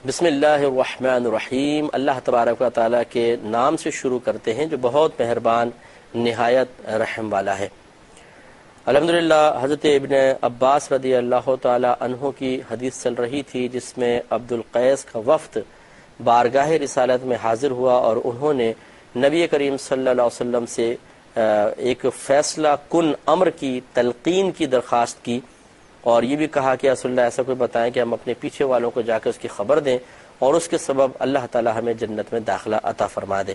بسم اللہ الرحمن الرحیم۔ اللہ تبارک و تعالیٰ کے نام سے شروع کرتے ہیں جو بہت مہربان نہایت رحم والا ہے۔ الحمدللہ حضرت ابن عباس رضی اللہ تعالیٰ عنہ کی حدیث چل رہی تھی جس میں عبد القیس کا وفد بارگاہ رسالت میں حاضر ہوا اور انہوں نے نبی کریم صلی اللہ علیہ وسلم سے ایک فیصلہ کن امر کی تلقین کی درخواست کی اور یہ بھی کہا کہ رسول اللہ ایسا کوئی بتائیں کہ ہم اپنے پیچھے والوں کو جا کے اس کی خبر دیں اور اس کے سبب اللہ تعالی ہمیں جنت میں داخلہ عطا فرما دے۔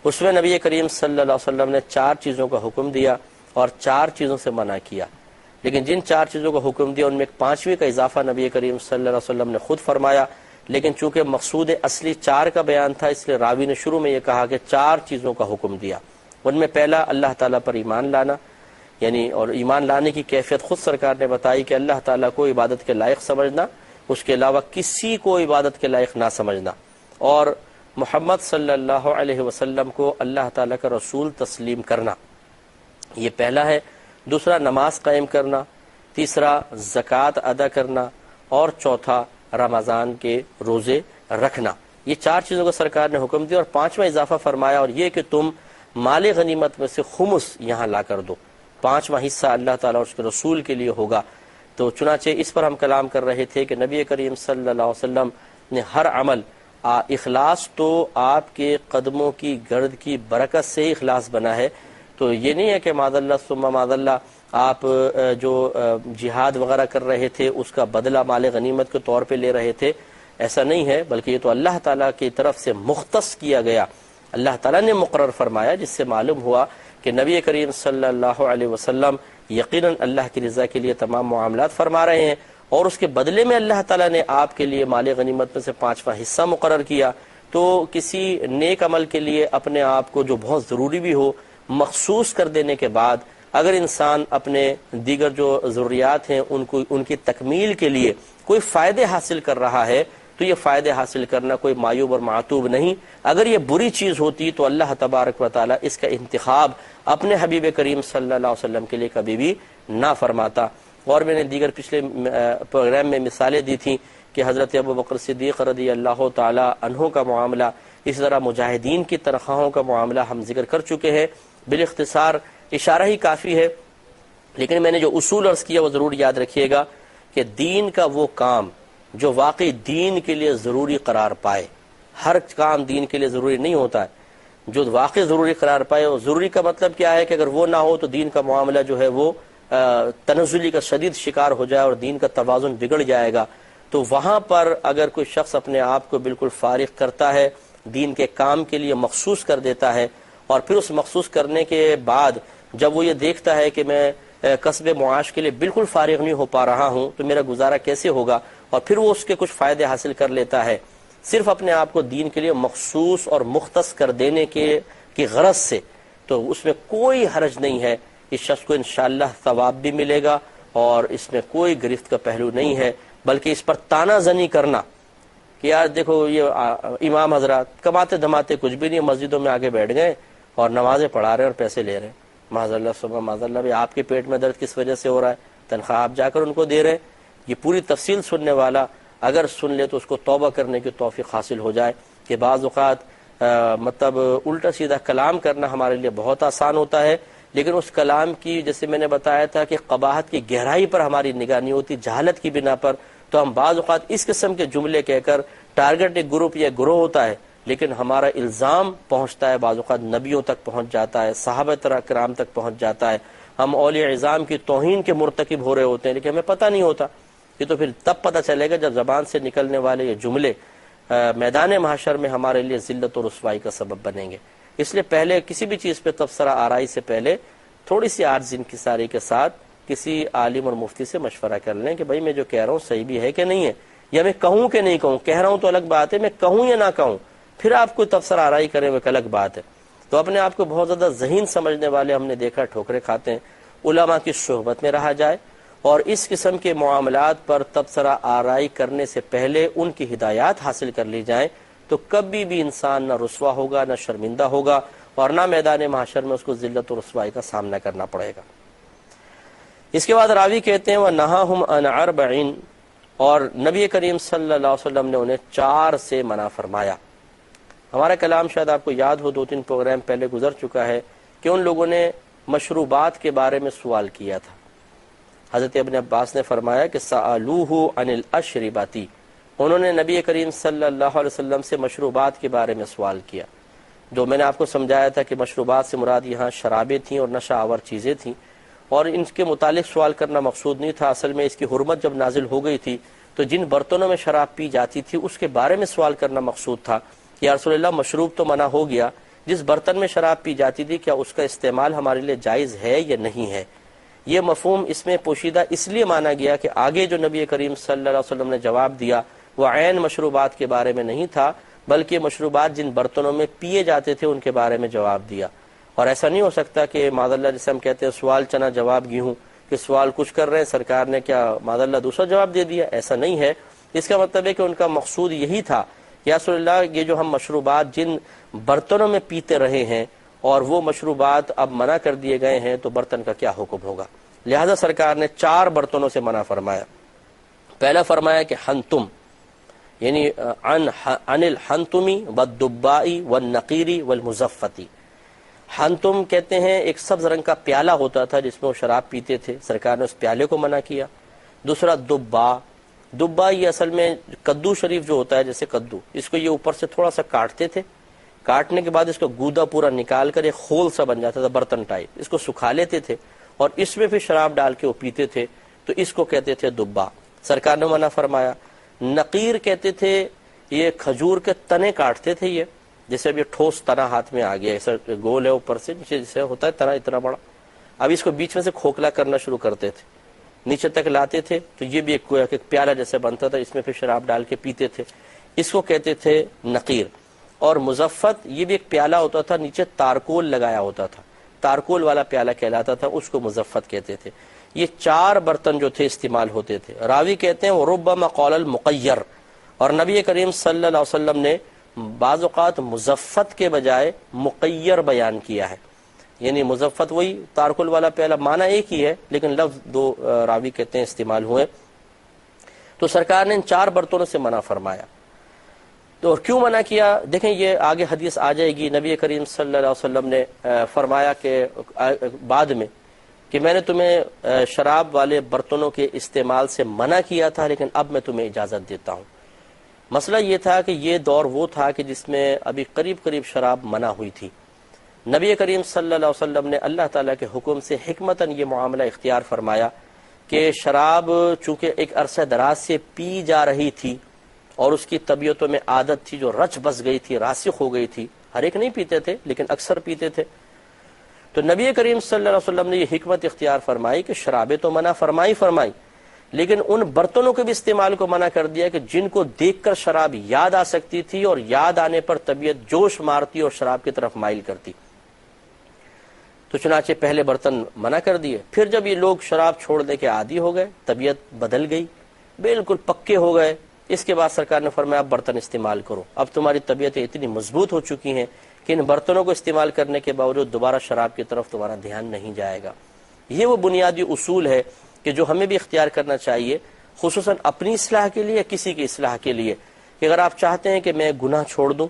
اس میں نبی کریم صلی اللہ علیہ وسلم نے 4 چیزوں کا حکم دیا اور 4 چیزوں سے منع کیا، لیکن جن 4 چیزوں کا حکم دیا ان میں ایک 5ویں کا اضافہ نبی کریم صلی اللہ علیہ وسلم نے خود فرمایا، لیکن چونکہ مقصود اصلی 4 کا بیان تھا اس لیے راوی نے شروع میں یہ کہا کہ 4 چیزوں کا حکم دیا۔ ان میں پہلا اللہ تعالیٰ پر ایمان لانا، یعنی اور ایمان لانے کی کیفیت خود سرکار نے بتائی کہ اللہ تعالیٰ کو عبادت کے لائق سمجھنا، اس کے علاوہ کسی کو عبادت کے لائق نہ سمجھنا، اور محمد صلی اللہ علیہ وسلم کو اللہ تعالیٰ کا رسول تسلیم کرنا، یہ پہلا ہے۔ دوسرا نماز قائم کرنا، تیسرا زکوٰۃ ادا کرنا، اور چوتھا رمضان کے روزے رکھنا۔ یہ 4 چیزوں کو سرکار نے حکم دیا اور 5واں اضافہ فرمایا اور یہ کہ تم مال غنیمت میں سے خمس یہاں لا کر دو، 5واں حصہ اللہ تعالیٰ اور اس کے رسول کے لیے ہوگا۔ تو چنانچہ اس پر ہم کلام کر رہے تھے کہ نبی کریم صلی اللہ علیہ وسلم نے ہر عمل اخلاص تو آپ کے قدموں کی گرد کی برکت سے ہی اخلاص بنا ہے، تو یہ نہیں ہے کہ معاذ اللہ ثم معاذ اللہ آپ جو جہاد وغیرہ کر رہے تھے اس کا بدلہ مال غنیمت کے طور پہ لے رہے تھے، ایسا نہیں ہے، بلکہ یہ تو اللہ تعالیٰ کی طرف سے مختص کیا گیا، اللہ تعالیٰ نے مقرر فرمایا، جس سے معلوم ہوا کہ نبی کریم صلی اللہ علیہ وسلم یقیناً اللہ کی رضا کے لیے تمام معاملات فرما رہے ہیں اور اس کے بدلے میں اللہ تعالیٰ نے آپ کے لیے مال غنیمت میں سے 5واں حصہ مقرر کیا۔ تو کسی نیک عمل کے لیے اپنے آپ کو جو بہت ضروری بھی ہو مخصوص کر دینے کے بعد اگر انسان اپنے دیگر جو ضروریات ہیں ان کی تکمیل کے لیے کوئی فائدے حاصل کر رہا ہے تو یہ فائدے حاصل کرنا کوئی معیوب اور معتوب نہیں۔ اگر یہ بری چیز ہوتی تو اللہ تبارک و تعالیٰ اس کا انتخاب اپنے حبیب کریم صلی اللہ علیہ وسلم کے لیے کبھی بھی نہ فرماتا۔ اور میں نے دیگر پچھلے پروگرام میں مثالیں دی تھیں کہ حضرت ابو بکر صدیق رضی اللہ تعالی عنہ کا معاملہ، اس طرح مجاہدین کی تنخواہوں کا معاملہ ہم ذکر کر چکے ہیں، بالاختصار اشارہ ہی کافی ہے، لیکن میں نے جو اصول عرض کیا وہ ضرور یاد رکھیے گا کہ دین کا وہ کام جو واقعی دین کے لیے ضروری قرار پائے، ہر کام دین کے لیے ضروری نہیں ہوتا ہے، جو واقعی ضروری قرار پائے، اور ضروری کا مطلب کیا ہے کہ اگر وہ نہ ہو تو دین کا معاملہ جو ہے وہ تنزلی کا شدید شکار ہو جائے اور دین کا توازن بگڑ جائے گا، تو وہاں پر اگر کوئی شخص اپنے آپ کو بالکل فارغ کرتا ہے، دین کے کام کے لیے مخصوص کر دیتا ہے، اور پھر اس مخصوص کرنے کے بعد جب وہ یہ دیکھتا ہے کہ میں کسب معاش کے لیے بالکل فارغ نہیں ہو پا رہا ہوں تو میرا گزارا کیسے ہوگا، اور پھر وہ اس کے کچھ فائدے حاصل کر لیتا ہے صرف اپنے آپ کو دین کے لیے مخصوص اور مختص کر دینے کی غرض سے، تو اس میں کوئی حرج نہیں ہے، اس شخص کو انشاءاللہ ثواب بھی ملے گا اور اس میں کوئی گرفت کا پہلو نہیں ہے، بلکہ اس پر تانا زنی کرنا کہ یار دیکھو یہ امام حضرات کماتے دھماتے کچھ بھی نہیں، مسجدوں میں آگے بیٹھ گئے اور نمازیں پڑھا رہے ہیں اور پیسے لے رہے ہیں، معاذ اللہ صبح معاذ اللہ بھی آپ کے پیٹ میں درد کس وجہ سے ہو رہا ہے، تنخواہ آپ جا کر ان کو دے رہے ہیں۔ یہ پوری تفصیل سننے والا اگر سن لے تو اس کو توبہ کرنے کی توفیق حاصل ہو جائے کہ بعض اوقات مطلب الٹا سیدھا کلام کرنا ہمارے لیے بہت آسان ہوتا ہے، لیکن اس کلام کی جیسے میں نے بتایا تھا کہ قباحت کی گہرائی پر ہماری نگاہ نہیں ہوتی، جہالت کی بنا پر، تو ہم بعض اوقات اس قسم کے جملے کہہ کر ٹارگٹ ایک گروپ یا گروہ ہوتا ہے، لیکن ہمارا الزام پہنچتا ہے بعض اوقات نبیوں تک پہنچ جاتا ہے، صحابہ کرام تک پہنچ جاتا ہے، ہم اولیاء عظام کی توہین کے مرتکب ہو رہے ہوتے ہیں لیکن ہمیں پتہ نہیں ہوتا۔ یہ تو پھر تب پتہ چلے گا جب زبان سے نکلنے والے یہ جملے میدان محشر میں ہمارے لیے ذلت و رسوائی کا سبب بنیں گے۔ اس لیے پہلے کسی بھی چیز پہ تبصرہ آرائی سے پہلے تھوڑی سی عاجز انکساری کے ساتھ کسی عالم اور مفتی سے مشورہ کر لیں کہ بھائی میں جو کہہ رہا ہوں صحیح بھی ہے کہ نہیں ہے، یا میں کہوں کہ نہیں کہوں، کہہ رہا ہوں تو الگ بات ہے، میں کہوں یا نہ کہوں، پھر آپ کوئی تبصرہ آرائی کریں وہ ایک الگ بات ہے۔ تو اپنے آپ کو بہت زیادہ ذہین سمجھنے والے ہم نے دیکھا ٹھوکریں کھاتے ہیں، علماء کی صحبت میں رہا جائے اور اس قسم کے معاملات پر تبصرہ آرائی کرنے سے پہلے ان کی ہدایات حاصل کر لی جائیں تو کبھی بھی انسان نہ رسوا ہوگا نہ شرمندہ ہوگا اور نہ میدان محشر میں اس کو ذلت و رسوائی کا سامنا کرنا پڑے گا۔ اس کے بعد راوی کہتے ہیں وَنَهَاهُمْ عَنْ أَرْبَعٍ، اور نبی کریم صلی اللہ علیہ وسلم نے انہیں 4 سے منع فرمایا۔ ہمارا کلام شاید آپ کو یاد ہو 2-3 پروگرام پہلے گزر چکا ہے کہ ان لوگوں نے مشروبات کے بارے میں سوال کیا تھا۔ حضرت ابن عباس نے فرمایا کہ سألوہ عن الاشرباتی، انہوں نے نبی کریم صلی اللہ علیہ وسلم سے مشروبات کے بارے میں سوال کیا۔ جو میں نے آپ کو سمجھایا تھا کہ مشروبات سے مراد یہاں شرابیں تھیں اور نشہ آور چیزیں تھیں، اور ان کے متعلق سوال کرنا مقصود نہیں تھا، اصل میں اس کی حرمت جب نازل ہو گئی تھی تو جن برتنوں میں شراب پی جاتی تھی اس کے بارے میں سوال کرنا مقصود تھا کہ یا رسول اللہ مشروب تو منع ہو گیا، جس برتن میں شراب پی جاتی تھی کیا اس کا استعمال ہمارے لیے جائز ہے یا نہیں ہے؟ یہ مفہوم اس میں پوشیدہ اس لیے مانا گیا کہ آگے جو نبی کریم صلی اللہ علیہ وسلم نے جواب دیا وہ عین مشروبات کے بارے میں نہیں تھا، بلکہ مشروبات جن برتنوں میں پیے جاتے تھے ان کے بارے میں جواب دیا۔ اور ایسا نہیں ہو سکتا کہ معاذ اللہ جسے ہم کہتے ہیں سوال چنا جواب گیہوں، کہ سوال کچھ کر رہے ہیں سرکار نے کیا معاذ اللہ دوسرا جواب دے دیا، ایسا نہیں ہے۔ اس کا مطلب ہے کہ ان کا مقصود یہی تھا یا رسول اللہ یہ جو ہم مشروبات جن برتنوں میں پیتے رہے ہیں اور وہ مشروبات اب منع کر دیے گئے ہیں تو برتن کا کیا حکم ہوگا؟ لہذا سرکار نے 4 برتنوں سے منع فرمایا۔ پہلا فرمایا کہ حنتم، یعنی عن الحنتمی والدبائی والنقیری والمزفتی۔ حنتم کہتے ہیں ایک سبز رنگ کا پیالہ ہوتا تھا جس میں وہ شراب پیتے تھے، سرکار نے اس پیالے کو منع کیا۔ دوسرا دبا، یہ اصل میں کدو شریف جو ہوتا ہے جیسے کدو، اس کو یہ اوپر سے تھوڑا سا کاٹتے تھے، کاٹنے کے بعد اس کو گودا پورا نکال کر ایک خول سا بن جاتا تھا برتن ٹائپ، اس کو سکھا لیتے تھے اور اس میں پھر شراب ڈال کے وہ پیتے تھے، تو اس کو کہتے تھے دبا، سرکار نے منع فرمایا۔ نقیر کہتے تھے یہ کھجور کے تنے کاٹتے تھے، یہ جیسے اب یہ ٹھوس تنا ہاتھ میں آ گیا، ایسا گول ہے اوپر سے نیچے جیسے ہوتا ہے تنا اتنا بڑا، اب اس کو بیچ میں سے کھوکھلا کرنا شروع کرتے تھے، نیچے تک لاتے تھے تو یہ بھی ایک پیالہ جیسے بنتا تھا، اس میں پھر شراب ڈال کے پیتے تھے، اس کو کہتے تھے نقیر۔ اور مزفت، یہ بھی ایک پیالہ ہوتا تھا نیچے تارکول لگایا ہوتا تھا، تارکول والا پیالہ کہلاتا تھا، اس کو مزفت کہتے تھے۔ یہ 4 برتن جو تھے استعمال ہوتے تھے۔ راوی کہتے ہیں ربما قال المقیر، اور نبی کریم صلی اللہ علیہ وسلم نے بعض اوقات مزفت کے بجائے مقیر بیان کیا ہے، یعنی مزفت وہی تارکل والا پیالہ، معنی ایک ہی ہے لیکن لفظ 2 راوی کہتے ہیں استعمال ہوئے۔ تو سرکار نے ان 4 برتنوں سے منع فرمایا۔ تو اور کیوں منع کیا؟ دیکھیں یہ آگے حدیث آ جائے گی، نبی کریم صلی اللہ علیہ وسلم نے فرمایا کہ بعد میں کہ میں نے تمہیں شراب والے برتنوں کے استعمال سے منع کیا تھا لیکن اب میں تمہیں اجازت دیتا ہوں۔ مسئلہ یہ تھا کہ یہ دور وہ تھا کہ جس میں ابھی قریب شراب منع ہوئی تھی۔ نبی کریم صلی اللہ علیہ وسلم نے اللہ تعالیٰ کے حکم سے حکمتاً یہ معاملہ اختیار فرمایا کہ شراب چونکہ ایک عرصہ دراز سے پی جا رہی تھی اور اس کی طبیعتوں میں عادت تھی جو رچ بس گئی تھی، راسخ ہو گئی تھی، ہر ایک نہیں پیتے تھے لیکن اکثر پیتے تھے، تو نبی کریم صلی اللہ علیہ وسلم نے یہ حکمت اختیار فرمائی کہ شرابیں تو منع فرمائی لیکن ان برتنوں کے بھی استعمال کو منع کر دیا کہ جن کو دیکھ کر شراب یاد آ سکتی تھی اور یاد آنے پر طبیعت جوش مارتی اور شراب کی طرف مائل کرتی۔ تو چنانچہ پہلے برتن منع کر دیے، پھر جب یہ لوگ شراب چھوڑنے کے عادی ہو گئے، طبیعت بدل گئی، بالکل پکے ہو گئے، اس کے بعد سرکار نے فرمایا اب برتن استعمال کرو، اب تمہاری طبیعتیں اتنی مضبوط ہو چکی ہیں کہ ان برتنوں کو استعمال کرنے کے باوجود دوبارہ شراب کی طرف تمہارا دھیان نہیں جائے گا۔ یہ وہ بنیادی اصول ہے کہ جو ہمیں بھی اختیار کرنا چاہیے، خصوصاً اپنی اصلاح کے لیے، کسی کی اصلاح کے لیے، کہ اگر آپ چاہتے ہیں کہ میں گناہ چھوڑ دوں،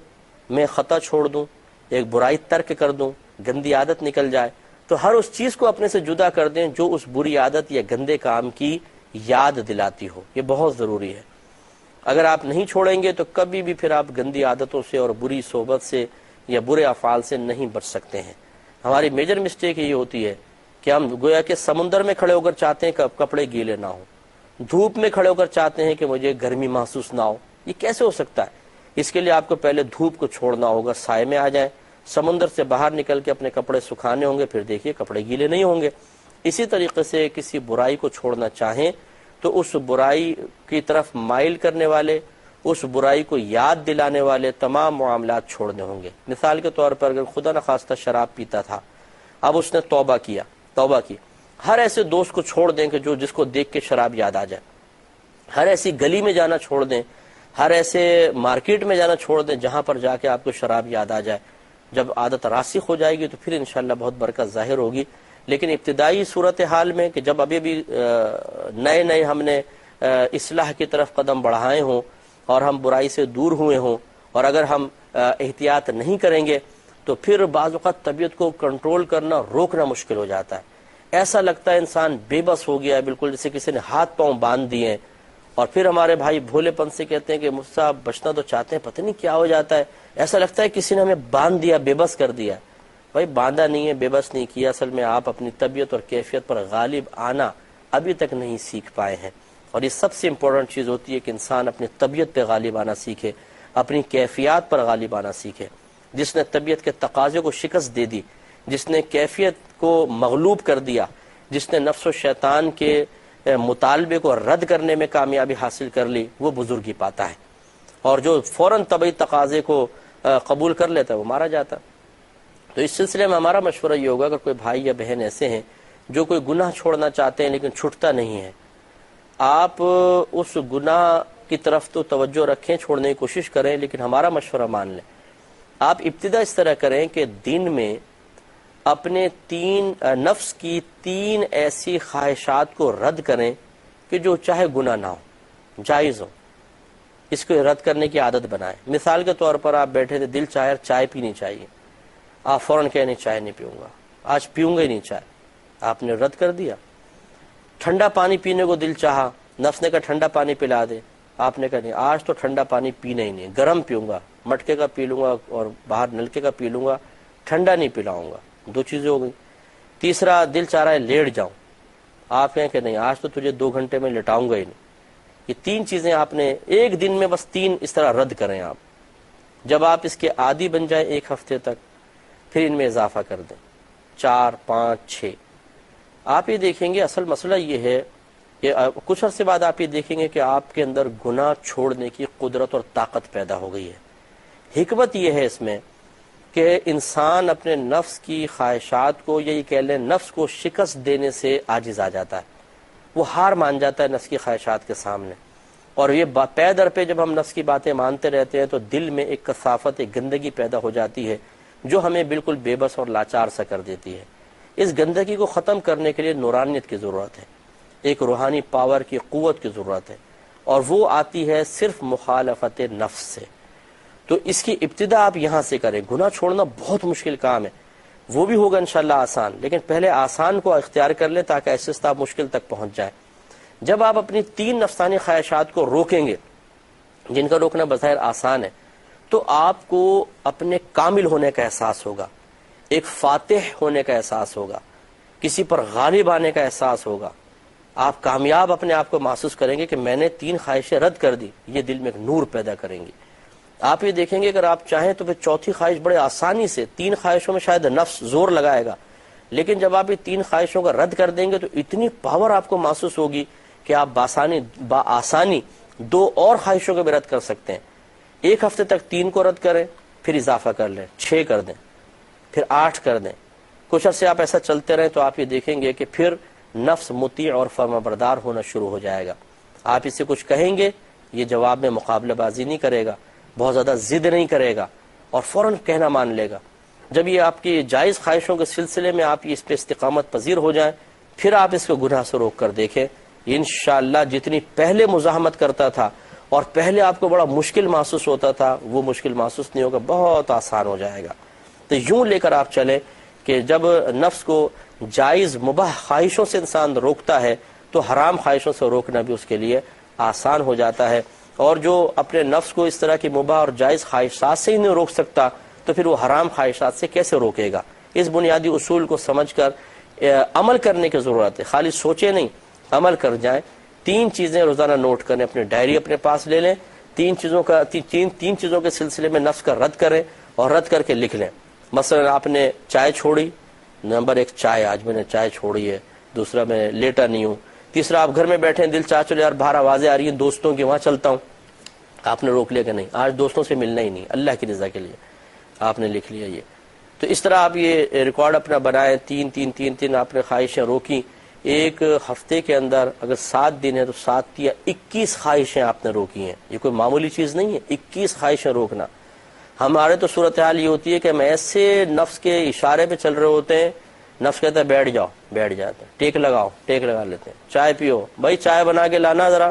میں خطا چھوڑ دوں، ایک برائی ترک کر دوں، گندی عادت نکل جائے، تو ہر اس چیز کو اپنے سے جدا کر دیں جو اس بری عادت یا گندے کام کی یاد دلاتی ہو، یہ بہت ضروری ہے۔ اگر آپ نہیں چھوڑیں گے تو کبھی بھی پھر آپ گندی عادتوں سے اور بری صحبت سے یا برے افعال سے نہیں بچ سکتے ہیں۔ ہماری میجر مسٹیک یہ ہوتی ہے کہ ہم گویا کہ سمندر میں کھڑے ہو کر چاہتے ہیں کہ کپڑے گیلے نہ ہوں، دھوپ میں کھڑے ہو کر چاہتے ہیں کہ مجھے گرمی محسوس نہ ہو، یہ کیسے ہو سکتا ہے؟ اس کے لیے آپ کو پہلے دھوپ کو چھوڑنا ہوگا، سائے میں آ جائیں، سمندر سے باہر نکل کے اپنے کپڑے سکھانے ہوں گے، پھر دیکھیے کپڑے گیلے نہیں ہوں گے۔ اسی طریقے سے کسی برائی کو چھوڑنا چاہیں تو اس برائی کی طرف مائل کرنے والے، اس برائی کو یاد دلانے والے تمام معاملات چھوڑنے ہوں گے۔ مثال کے طور پر اگر خدا نخواستہ شراب پیتا تھا، اب اس نے توبہ کی، ہر ایسے دوست کو چھوڑ دیں کہ جو جس کو دیکھ کے شراب یاد آ جائے، ہر ایسی گلی میں جانا چھوڑ دیں، ہر ایسے مارکیٹ میں جانا چھوڑ دیں جہاں پر جا کے آپ کو شراب یاد آ جائے۔ جب عادت راسخ ہو جائے گی تو پھر انشاءاللہ بہت برکت ظاہر ہوگی، لیکن ابتدائی صورتحال میں کہ جب ابھی بھی نئے ہم نے اصلاح کی طرف قدم بڑھائے ہوں اور ہم برائی سے دور ہوئے ہوں، اور اگر ہم احتیاط نہیں کریں گے تو پھر بعض اوقات طبیعت کو کنٹرول کرنا، روکنا مشکل ہو جاتا ہے۔ ایسا لگتا ہے انسان بے بس ہو گیا ہے، بالکل جیسے کسی نے ہاتھ پاؤں باندھ دیے ہیں، اور پھر ہمارے بھائی بھولے پن سے کہتے ہیں کہ مجھ سے آپ بچنا تو چاہتے ہیں، پتہ نہیں کیا ہو جاتا ہے، ایسا لگتا ہے کسی نے ہمیں باندھ دیا، بے بس کر دیا۔ بھائی باندھا نہیں ہے، بے بس نہیں کیا، اصل میں آپ اپنی طبیعت اور کیفیت پر غالب آنا ابھی تک نہیں سیکھ پائے ہیں، اور یہ سب سے امپورٹنٹ چیز ہوتی ہے کہ انسان اپنی طبیعت پہ غالب آنا سیکھے، اپنی کیفیات پر غالب آنا سیکھے۔ جس نے طبیعت کے تقاضے کو شکست دے دی، جس نے کیفیت کو مغلوب کر دیا، جس نے نفس و شیطان کے مطالبے کو رد کرنے میں کامیابی حاصل کر لی، وہ بزرگی پاتا ہے، اور جو فوراً طبعی تقاضے کو قبول کر لیتا ہے وہ مارا جاتا ہے۔ تو اس سلسلے میں ہمارا مشورہ یہ ہوگا، اگر کوئی بھائی یا بہن ایسے ہیں جو کوئی گناہ چھوڑنا چاہتے ہیں لیکن چھٹتا نہیں ہے، آپ اس گناہ کی طرف تو توجہ رکھیں، چھوڑنے کی کوشش کریں، لیکن ہمارا مشورہ مان لیں۔ آپ ابتدا اس طرح کریں کہ دن میں اپنے نفس کی 3 ایسی خواہشات کو رد کریں کہ جو چاہے گناہ نہ ہو، جائز ہو، اس کو رد کرنے کی عادت بنائیں۔ مثال کے طور پر آپ بیٹھے تھے، دل چاہے چائے پینی چاہیے، آپ فوراً کہیں نہیں چائے نہیں پیوں گا، آج پیوں گا ہی نہیں چائے، آپ نے رد کر دیا۔ ٹھنڈا پانی پینے کو دل چاہا، نفس نے کہا ٹھنڈا پانی پلا دے، آپ نے کہا نہیں آج تو ٹھنڈا پانی پینا ہی نہیں، گرم پیوں گا، مٹکے کا پی لوں گا اور باہر نلکے کا پی لوں گا، ٹھنڈا نہیں پلاؤں گا۔ 2 چیزیں ہو گئی۔ تیسرا، دل چاہ رہا ہے لیٹ جاؤں، آپ کہیں کہ نہیں آج تو تجھے 2 گھنٹے میں لٹاؤں گا ہی نہیں۔ یہ 3 چیزیں آپ نے ایک دن میں بس 3 اس طرح رد کریں۔ آپ جب آپ اس کے عادی بن جائیں 1 ہفتے تک، پھر ان میں اضافہ کر دیں، 4، 5، 6۔ آپ یہ دیکھیں گے اصل مسئلہ یہ ہے کہ کچھ عرصے بعد آپ یہ دیکھیں گے کہ آپ کے اندر گناہ چھوڑنے کی قدرت اور طاقت پیدا ہو گئی ہے۔ حکمت یہ ہے اس میں کہ انسان اپنے نفس کی خواہشات کو، یا یہ کہہ لیں نفس کو شکست دینے سے عاجز آ جاتا ہے، وہ ہار مان جاتا ہے نفس کی خواہشات کے سامنے، اور یہ پے در پہ جب ہم نفس کی باتیں مانتے رہتے ہیں تو دل میں ایک کثافت، ایک گندگی پیدا ہو جاتی ہے جو ہمیں بالکل بے بس اور لاچار سا کر دیتی ہے۔ اس گندگی کو ختم کرنے کے لیے نورانیت کی ضرورت ہے، ایک روحانی پاور کی، قوت کی ضرورت ہے، اور وہ آتی ہے صرف مخالفت نفس سے۔ تو اس کی ابتدا آپ یہاں سے کریں۔ گناہ چھوڑنا بہت مشکل کام ہے، وہ بھی ہوگا انشاءاللہ آسان، لیکن پہلے آسان کو اختیار کر لیں تاکہ ایسے آپ مشکل تک پہنچ جائیں۔ جب آپ اپنی 3 نفسانی خواہشات کو روکیں گے، جن کا روکنا بظاہر آسان ہے، تو آپ کو اپنے کامل ہونے کا احساس ہوگا، ایک فاتح ہونے کا احساس ہوگا، کسی پر غالب آنے کا احساس ہوگا۔ آپ کامیاب اپنے آپ کو محسوس کریں گے کہ میں نے 3 خواہشیں رد کر دی، یہ دل میں ایک نور پیدا کریں گی۔ آپ یہ دیکھیں گے اگر آپ چاہیں تو پھر 4تھی خواہش بڑے آسانی سے، 3 خواہشوں میں شاید نفس زور لگائے گا، لیکن جب آپ یہ 3 خواہشوں کا رد کر دیں گے تو اتنی پاور آپ کو محسوس ہوگی کہ آپ بآسانی 2 اور خواہشوں کو بھی رد کر سکتے ہیں۔ 1 ہفتے تک 3 کو رد کریں، پھر اضافہ کر لیں، 6 کر دیں، پھر 8 کر دیں۔ کچھ عرصے آپ ایسا چلتے رہیں تو آپ یہ دیکھیں گے کہ پھر نفس مطیع اور فرمانبردار ہونا شروع ہو جائے گا۔ آپ اس سے کچھ کہیں گے، یہ جواب میں مقابلہ بازی نہیں کرے گا، بہت زیادہ ضد نہیں کرے گا، اور فوراً کہنا مان لے گا۔ جب یہ آپ کی جائز خواہشوں کے سلسلے میں آپ اس پہ استقامت پذیر ہو جائیں، پھر آپ اس کو گناہ سے روک کر دیکھیں، انشاءاللہ جتنی پہلے مزاحمت کرتا تھا اور پہلے آپ کو بڑا مشکل محسوس ہوتا تھا، وہ مشکل محسوس نہیں ہوگا، بہت آسان ہو جائے گا۔ تو یوں لے کر آپ چلیں کہ جب نفس کو جائز مباح خواہشوں سے انسان روکتا ہے تو حرام خواہشوں سے روکنا بھی اس کے لیے آسان ہو جاتا ہے، اور جو اپنے نفس کو اس طرح کی مباح اور جائز خواہشات سے ہی نہیں روک سکتا تو پھر وہ حرام خواہشات سے کیسے روکے گا؟ اس بنیادی اصول کو سمجھ کر عمل کرنے کی ضرورت ہے، خالی سوچے نہیں، عمل کر جائیں۔ 3 چیزیں روزانہ نوٹ کریں، اپنے ڈائری اپنے پاس لے لیں، 3 چیزوں کے سلسلے میں نفس کا رد کریں اور رد کر کے لکھ لیں۔ مثلا آپ نے چائے چھوڑی، نمبر 1 چائے، آج میں نے چائے چھوڑی ہے، دوسرا میں لیٹا نہیں ہوں، تیسرا آپ گھر میں بیٹھے ہیں، دل چاہ چلے یار باہر آوازیں آ رہی ہیں دوستوں کی، وہاں چلتا ہوں، آپ نے روک لیا کہ نہیں آج دوستوں سے ملنا ہی نہیں، اللہ کی رضا کے لیے آپ نے لکھ لیا یہ۔ تو اس طرح آپ یہ ریکارڈ اپنا بنائیں، 3 آپ نے خواہشیں روکی۔ 1 ہفتے کے اندر اگر 7 دن ہے تو 7 یا 21 خواہشیں آپ نے روکی ہیں، یہ کوئی معمولی چیز نہیں ہے، 21 خواہشیں روکنا۔ ہمارے تو صورتحال یہ ہوتی ہے کہ ہم ایسے نفس کے اشارے پہ چل رہے ہوتے ہیں، نفس کہتا ہے بیٹھ جاؤ، بیٹھ جاتے ہیں، ٹیک لگاؤ، ٹیک لگا لیتے ہیں، چائے پیو، بھائی چائے بنا کے لانا ذرا،